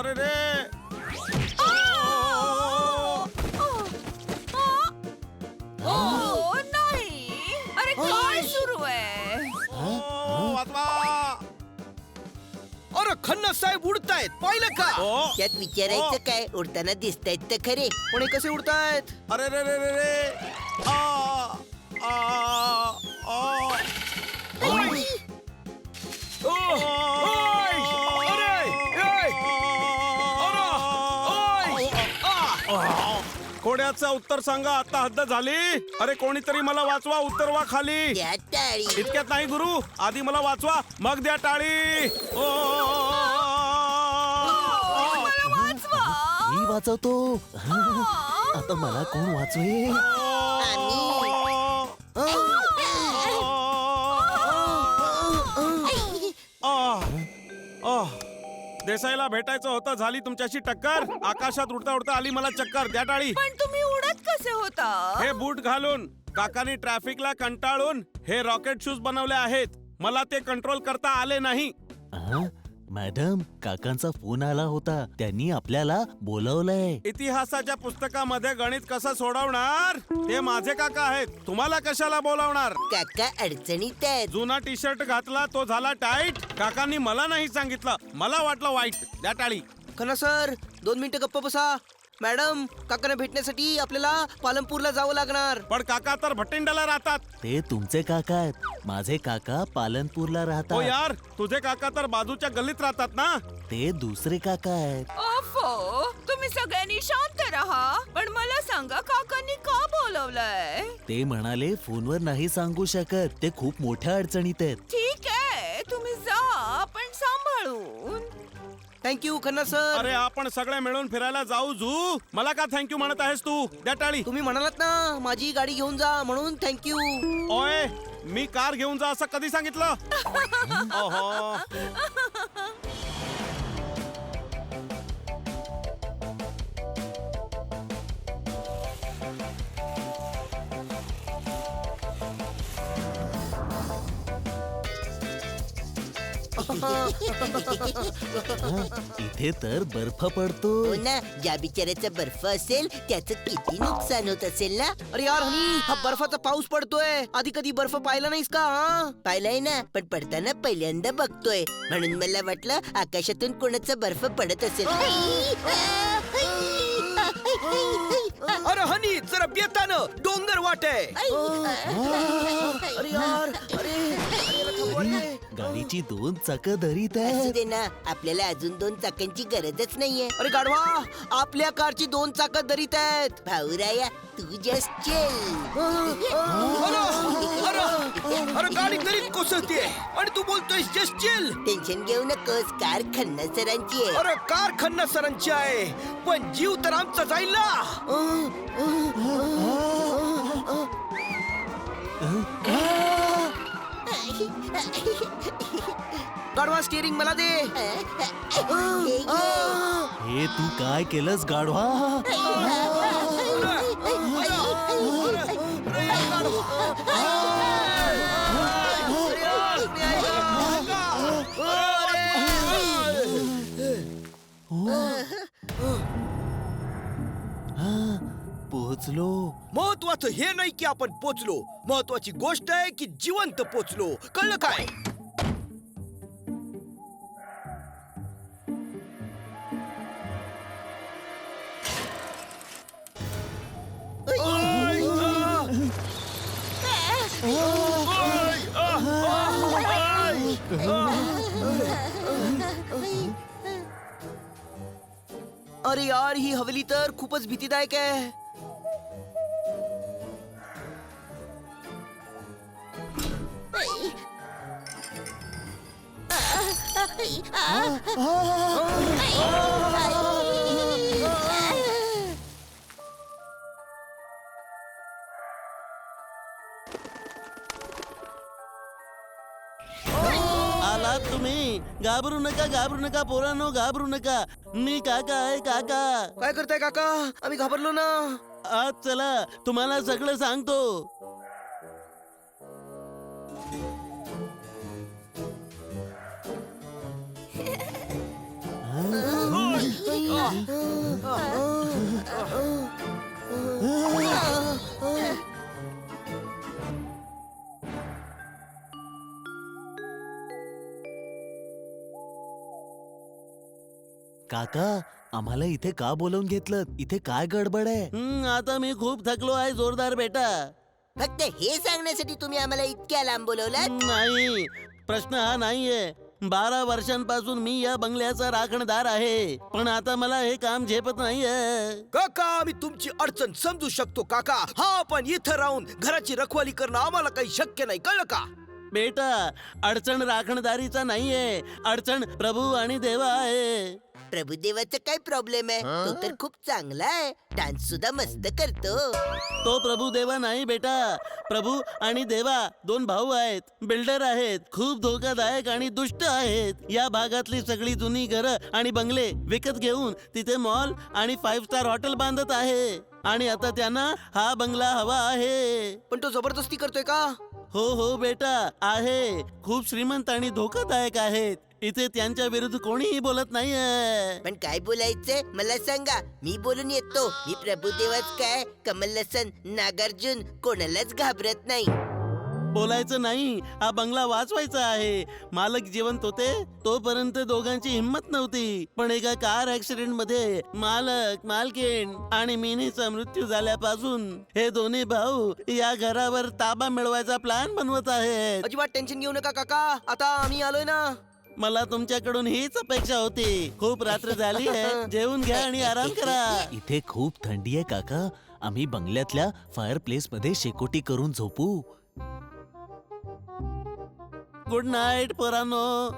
अरे रे नाही. अरे काय सुरू आहे? वाचवा. अरे खन्ना साहेब उडतायत पाहिलं का? त्यात विचारायचं काय, उडताना दिसतायत तर खरे. पण हे कसे उडतायत? अरे रे रे रे रे आ आ आ कोड्याचं उत्तर सांगा, आता हद्द झाली. अरे कोणीतरी मला वाचवा, उत्तर वा खाली. त्या टाळी. इतक्यात नाही गुरु, आधी मला वाचवा मग द्या टाळी. मला वाचवा. मी वाचवतो. आता मला कोण वाचवेल? देसाईला भेटायचं होतं, झाली तुमच्याशी टक्कर. आकाशात उडता उडता आली मला चक्कर. द्या टाळी. पण तुम्ही उडत कसे होता? हे बूट घालून. काकांनी ट्रॅफिकला कंटाळून हे रॉकेट शूज बनवले आहेत. मला ते कंट्रोल करता आले नाही. मॅडम, काकांचा फोन आला होता, त्यांनी आपल्याला बोलवलंय. इतिहासाच्या पुस्तकामध्ये गणित कसं सोडवणार? ते माझे काका आहेत, तुम्हाला कशाला बोलावणार? काका अडचणीत आहेत. जुना टी शर्ट घातला तो झाला टाईट. काकांनी मला नाही सांगितलं, मला वाटलं वाईट. द्या टाळी. खन्ना सर 2 मिनिटं गप्प बसा. मॅडम, काकांना भेटण्यासाठी आपल्याला पालनपूरला जावं लागणार. पण काका तर भटिंडाला राहतात. ते तुमचे काका आहेत, माझे काका पालनपूरला हो राहतात. यार, तुझे काका तर बाजूच्या गल्लीत राहतात ना. ते दुसरे काका आहेत. ओफो, तुम्ही सगळ्यांनी शांत राहा. पण मला सांगा, काकांनी का बोलवलंय? ते म्हणाले फोनवर नाही सांगू शकत, ते खूप मोठ्या अडचणीत आहेत. ठीक आहे, तुम्ही जा, पण सांभाळून. Thank you Khanna sir. अरे आपण सगळे मिळून फिरायला जाऊ. जू, मला का थँक्यू म्हणत आहेस तू? द्या टाळी. तुम्ही म्हणालात ना माझी गाडी घेऊन जा, म्हणून थँक्यू. ओय, मी कार घेऊन जा असं कधी सांगितलं? ओहो. इथे तर बर्फ पडतो. हो ना, ज्या बिचाऱ्याचा बर्फ असेल त्याचं किती नुकसान होत असेल ना. अरे यार हनी, हा बर्फाचा पाऊस पडतोय. आधी कधी बर्फ पाहिला नाहीस का? पाहिलंय ना, पण पडताना पहिल्यांदा बघतोय, म्हणून मला वाटलं आकाशातून कोणाचा बर्फ पडत असेल. अरे हनी, जरा बेतानं डोंगर वाट आहे. अरे यार, अरे गाडीची 2 चाकं धरीत असू आहेत. दे ना, आपल्याला अजून 2 चाकांची गरजच नाहीये. अरे गाढवा, आपल्या कारची 2 चाकं धरीत आहेत. भाऊराया, तू जस्ट चिल. अरे गाडी तरीच कोसळतीये आणि तू बोलतोय जस्ट चिल. टेन्शन घेऊ नकोस, कार खन्ना सरांची आहे. अरे कार खन्ना सरांची आहे, पण जीव तर आमचा जाईल ना. गाढवा, स्टिअरिंग मला दे. हे तू काय केलंस गाढवा? पोहोचलो. महत्वाचं हे नाही की आपण पोचलो, महत्वाची गोष्ट आहे की जिवंत पोचलो. कळलं काय? अरे यार, ही हवेली तर खूपच भीतीदायक आहे. आलात तुम्ही. घाबरू नका पोरांनो, घाबरू नका. मी काका आहे, काका. काय करताय काका? आम्ही घाबरलो ना. आज चला, तुम्हाला सगळं सांगतो. काका आम्हाला इथे का बोलवून घेतलं? इथे काय गडबड आहे? आता मी खूप थकलो आहे जोरदार बेटा. फक्त हे सांगण्यासाठी तुम्ही आम्हाला इतक्या लांब बोलवलं? नाही, प्रश्न हा नाहीये. 12 वर्षांपासून मी या बंगल्याचा राखणदार आहे, पण आता मला हे काम झेपत नाहीये. काका मी तुमची अडचण समजू शकतो काका. हा पण इथं राहून घराची रखवाली करणं आम्हाला काही शक्य नाही, कळलं का? बेटा, अडचण राखणदारीचा नाहीये, अडचण प्रभू आणि देवा आहे. प्रभुदेवाचा काय प्रॉब्लेम आहे? तो तर खूप चांगला आहे, डान्स सुद्धा मस्त करतो. तो प्रभू देवा नाही बेटा. प्रभू आणि देवा 2 भाऊ आहेत, बिल्डर आहेत, खूप धोकादायक आणि दुष्ट आहेत. या भागातली सगळी जुनी घरं आणि बंगले विकत घेऊन तिथे मॉल आणि 5 स्टार हॉटेल बांधत आहे. आणि आता त्यांना हा बंगला हवा आहे. पण तो जबरदस्ती करतोय का? हो बेटा, आहे. खूप श्रीमंत आणि धोकादायक आहेत. इथे त्यांच्या विरुद्ध कोणीही बोलत नाहीये. पण काय बोलायचंय मला सांगा, मी बोलून येतो. मी प्रभुदेवाच काय, कमल हसन, नागार्जुन कोणालाच घाबरत नाही. बोलायचं नाही, हा बंगला वाचवायचा आहे. मालक जिवंत होते तोपर्यंत दोघांची हिंमत नव्हती, पण एका कार ऍक्सिडेंट मध्ये मालक, मालकीण आणि मिनीचा मृत्यू झाल्यापासून हे दोन्ही भाऊ या घरावर ताबा मिळवायचा प्लॅन बनवत आहेत. अजिबात टेन्शन घेऊ नका काका, आता आम्ही आलोय ना. मला तुमच्याकडून हीच अपेक्षा होती. खूप रात्र झाली आहे, जेवून घ्या आणि आराम करा. इथे खूप थंडी आहे काका. आम्ही बंगल्यातल्या फायर प्लेस मध्ये शेकोटी करून झोपू. गुड नाईट पोरांनो.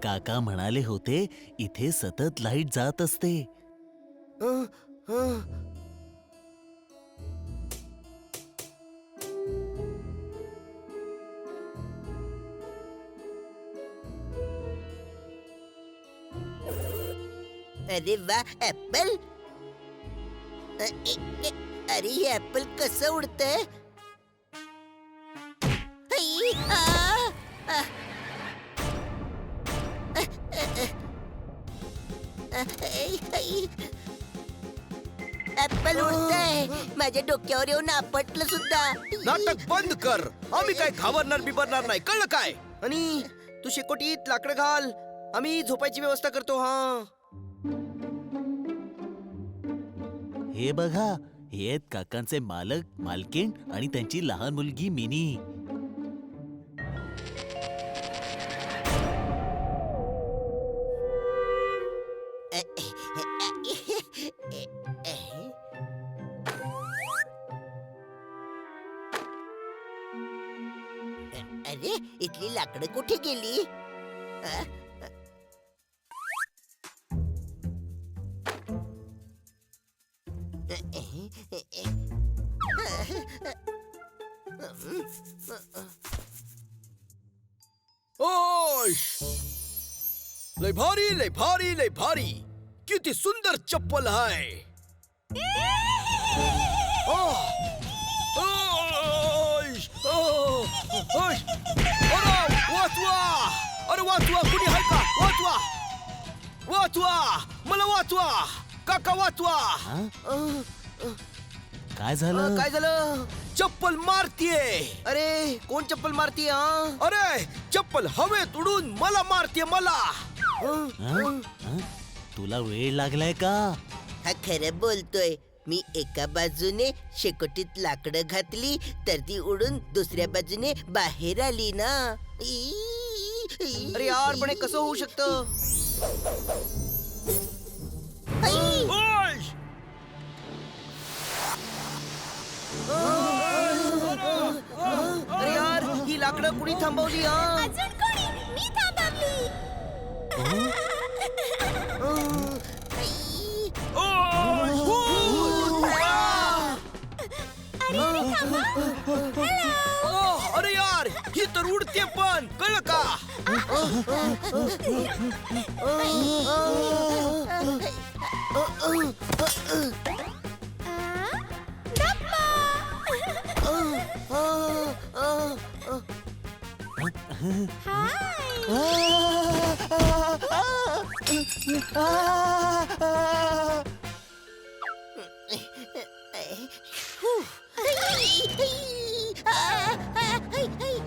काका म्हणाले होते इथे सतत लाईट जात असते. अं, अं. अरे वा, ऍपल. अरे हे ऍपल कसं उडतंय? आई, आ, आ. ऍपल उडतंय, माझ्या डोक्यावर येऊन आपटलं सुद्धा. नाटक बंद कर. आम्ही काय घाबरणार बिबरणार नाही, कळलं काय? आणि तू शेकोटीत लाकडं घाल, आम्ही झोपायची व्यवस्था करतो. हा हे बघा, हे आहेत काकांचे मालक, मालकीण आणि त्यांची लहान मुलगी मिनी. अरे इथली लाकडं कुठे गेली? आ? ओय, लय भारी लय भारी लय भारी. किती सुंदर चप्पल आहे. ओह, ओय, ओह, ओय. अरे वाचवा, अरे वाचवा, कुणी आहे का? वाचवा, वाचवा, मला वाचवा, काका वाचवा. काय झालं? काय झालं? चप्पल मारतीये. अरे कोण चप्पल मारतीये? अरे चप्पल हवेत उडून मला मारतीये, मला. हं? तुला वेळ लागलाय का? हा खरं बोलतोय. मी एका बाजूने शेकोटीत लाकडं घातली तर ती उडून दुसऱ्या बाजूने बाहेर आली ना. अरे यार, पण हे कसं होऊ शकतं? ओय! अरे यार, ही लाकडं कुणी थांबवली? अजून कोणी? मी थांबवली. अरे यार, ही तर उडते पण, कळलं का?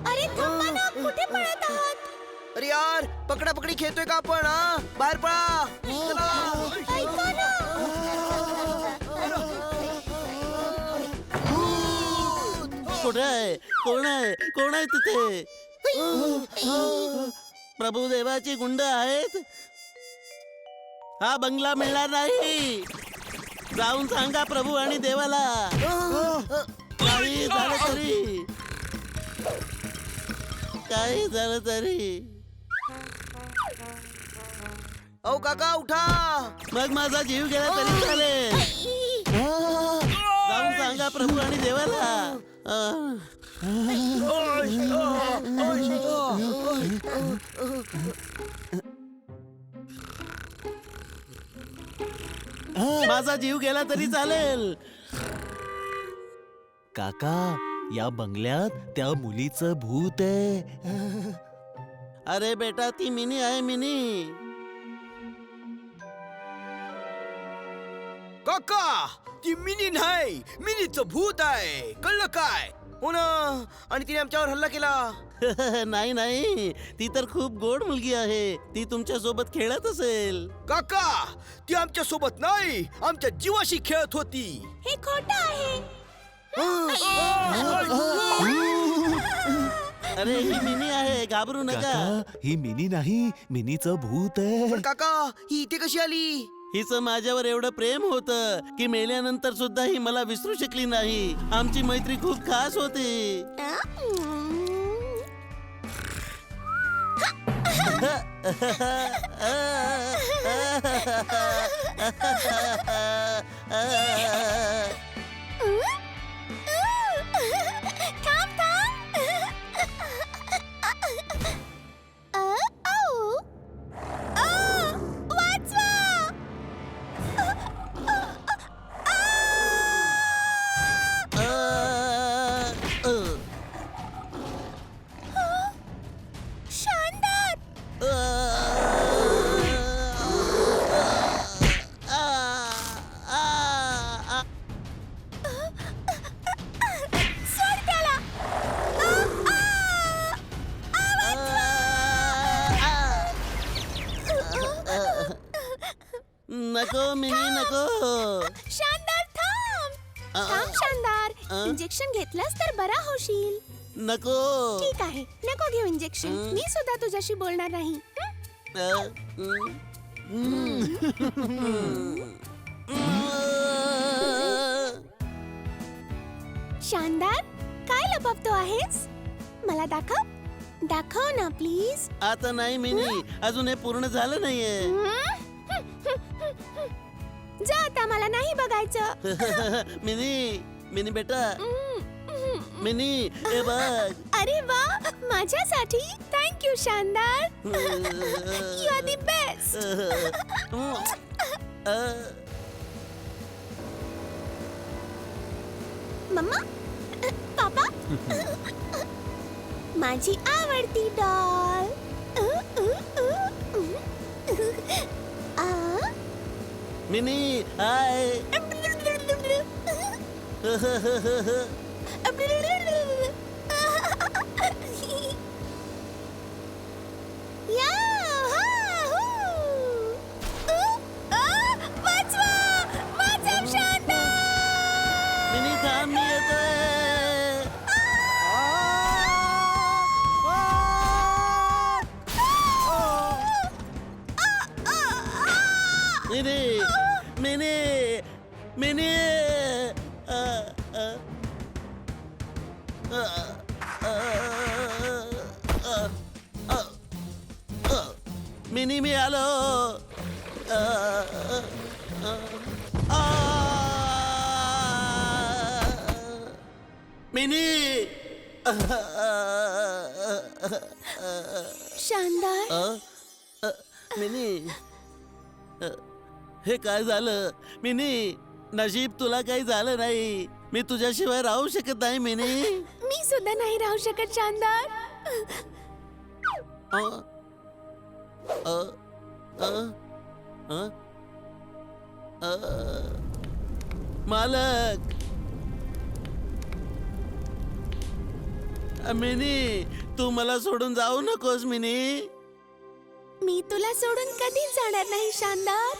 अरे थांबा ना अरे यार पकडा पकडी खेळतोय का आपण हा बाहेर पळा चला. कुठे आहे कोण आहे कोण आहे तिथे प्रभू देवाची गुंड आहेत हा बंगला मिळणार नाही जाऊन सांगा प्रभू आणि देवाला काही झालं तरी काही झालं तरी अहो काका उठा मग माझा जीव गेला तरी चालेल जाऊन सांगा प्रभू आणि देवाला माझा जीव गेला तरी चालेल काका या बंगल्यात त्या मुलीचं भूत आहे. अरे बेटा ती मिनी आहे मिनी काका ती मिनी नाही मिनीचं भूत आहे कळलं काय हो ना आणि तिने आमच्यावर हल्ला केला नाही नाही ती तर खूप गोड मुलगी आहे ती तुमच्या सोबत खेळत असेल काका ती आमच्या सोबत नाही आमच्या जीवाशी खेळत होती हे खोटं आहे अरे ही मिनी आहे घाबरू नका काका ही मिनी नाही मिनीचं भूत आहे. पण काका ही इथे कशी आली हिचं माझ्यावर एवढं प्रेम होतं की मेल्यानंतर सुद्धा ही मला विसरू शकली नाही आमची मैत्री खूप खास होती नको मिनी नको शानदार थांब शानदार इंजेक्शन घेतलंस तर बरा होशील नको ठीक आहे नको घेऊ इंजेक्शन मी सुद्धा तुझ्याशी बोलणार नाही शानदार काय लपवतो आहेस मला दाखव दाखव ना प्लीज आता नाही मिनी अजून हे पूर्ण झालं नाहीये जा आता मला नाही बघायचं मिनी मिनी बेटा मिनी हे बघ अरे वा माझ्यासाठी थँक्यू शानदार you are the best mamma papa माझी आवडती डॉल मिनी हाय मिनी थांब मी येतोय मिनी मिनी मिनी मिनी मी आलो मिनी शानदार मिनी हे काय झालं मिनी नशीब तुला काही झालं नाही मी तुझ्याशिवाय राहू शकत नाही मिनी मी सुद्धा नाही राहू शकत शानदार मालक मिनी तू मला सोडून जाऊ नकोस मिनी मी तुला सोडून कधीच जाणार नाही शानदार.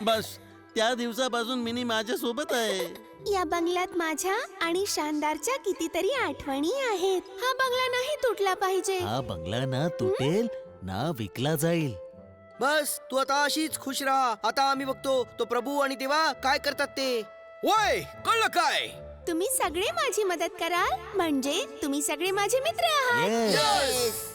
बस त्या दिवसापासून मिनी माझ्या सोबत आहे. या बंगल्यात माझ्या आणि शानदारच्या कितीतरी आठवणी आहेत. हा बंगला नाही तुटला पाहिजे. हा बंगला ना तुटेल ना विकला जाईल. बस तू आता अशीच खुश राहा. आता आम्ही बघतो तो प्रभू आणि देवा काय करतात ते. वय कळलं काय? तुम्ही सगळे माझी मदत कराल म्हणजे तुम्ही सगळे माझे मित्र आहात. Yes. Yes.